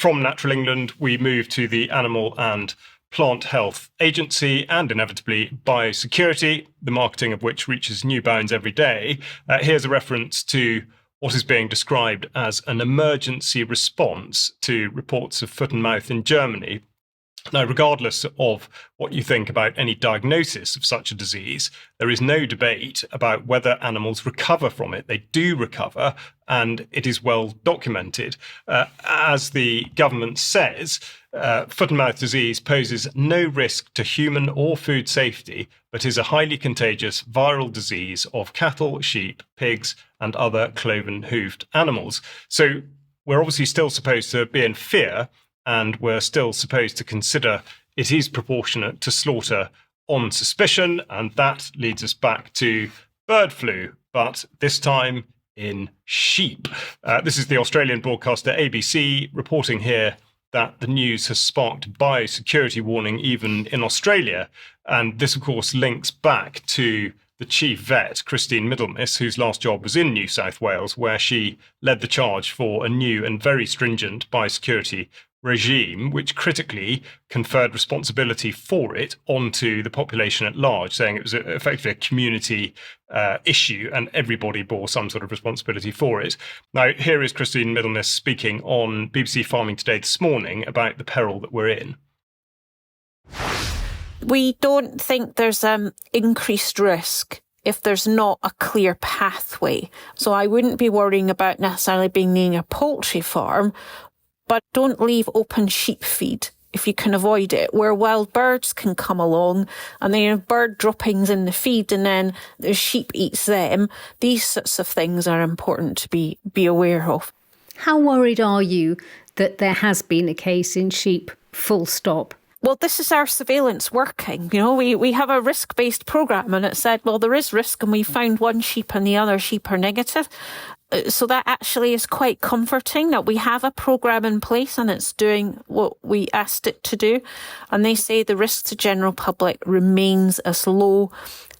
From Natural England, we move to the Animal and Plant Health Agency and inevitably biosecurity, the marketing of which reaches new bounds every day. Here's a reference to what is being described as an emergency response to reports of foot and mouth in Germany. Now, regardless of what you think about any diagnosis of such a disease, there is no debate about whether animals recover from it. They do recover, and it is well documented. As the government says, foot and mouth disease poses no risk to human or food safety, but is a highly contagious viral disease of cattle, sheep, pigs, and other cloven-hoofed animals. So we're obviously still supposed to be in fear, and we're still supposed to consider it is proportionate to slaughter on suspicion, and that leads us back to bird flu, but this time in sheep. This is the Australian broadcaster ABC reporting here that the news has sparked biosecurity warning even in Australia, and this, of course, links back to the chief vet, Christine Middlemiss, whose last job was in New South Wales, where she led the charge for a new and very stringent biosecurity regime, which critically conferred responsibility for it onto the population at large, saying it was effectively a community issue and everybody bore some sort of responsibility for it. Now, here is Christine Middlemiss speaking on BBC Farming Today this morning about the peril that we're in. We don't think there's increased risk if there's not a clear pathway. So I wouldn't be worrying about necessarily being near a poultry farm, but don't leave open sheep feed if you can avoid it, where wild birds can come along and they have bird droppings in the feed and then the sheep eats them. These sorts of things are important to be aware of. How worried are you that there has been a case in sheep, full stop? Well, this is our surveillance working. You know, we have a risk-based programme and it said, well, there is risk and we found one sheep and the other sheep are negative. So that actually is quite comforting that we have a programme in place and it's doing what we asked it to do. And they say the risk to general public remains as low.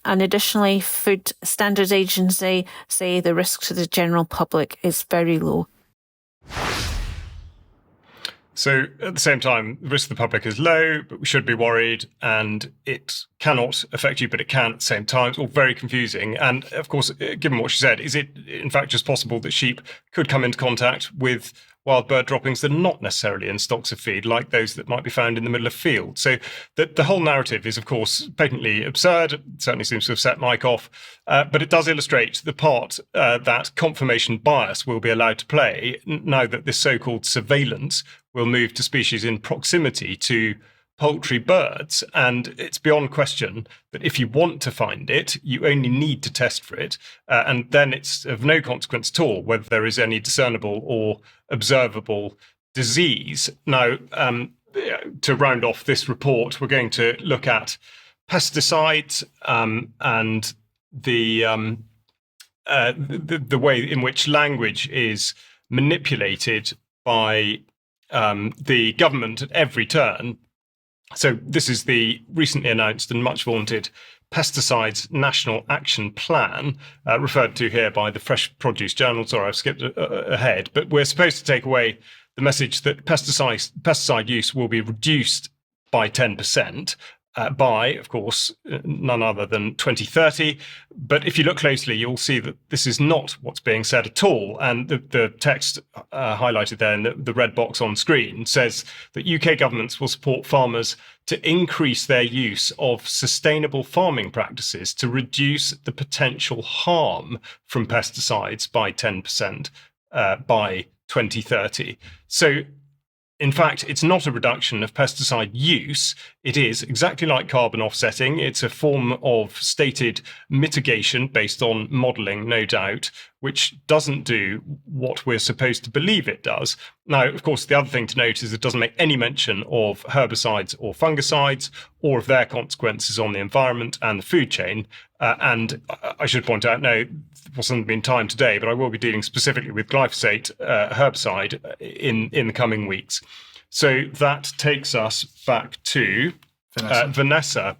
And additionally, Food Standards Agency say the risk to the general public is very low. So at the same time, the risk to the public is low, but we should be worried, and it cannot affect you, but it can at the same time. It's all very confusing. And of course, given what she said, is it in fact just possible that sheep could come into contact with wild bird droppings that are not necessarily in stocks of feed, like those that might be found in the middle of fields? So the whole narrative is, of course, patently absurd. It certainly seems to have set Mike off, but it does illustrate the part that confirmation bias will be allowed to play now that this so-called surveillance will move to species in proximity to poultry birds. And it's beyond question that if you want to find it, you only need to test for it. And then it's of no consequence at all whether there is any discernible or observable disease. Now, to round off this report, we're going to look at pesticides and the way in which language is manipulated by the government at every turn. So this is the recently announced and much vaunted Pesticides National Action Plan, referred to here by the Fresh Produce Journal. Sorry, I've skipped ahead. But we're supposed to take away the message that pesticide use will be reduced by 10%. By, of course, none other than 2030. But if you look closely, you'll see that this is not what's being said at all. And the text highlighted there in the red box on screen says that UK governments will support farmers to increase their use of sustainable farming practices to reduce the potential harm from pesticides by 10% by 2030. So, in fact, it's not a reduction of pesticide use. It is exactly like carbon offsetting. It's a form of stated mitigation based on modelling, no doubt, which doesn't do what we're supposed to believe it does. Now, of course, the other thing to note is it doesn't make any mention of herbicides or fungicides or of their consequences on the environment and the food chain. And I should point out, no, there wasn't been time today, but I will be dealing specifically with glyphosate herbicide in the coming weeks. So that takes us back to Vanessa.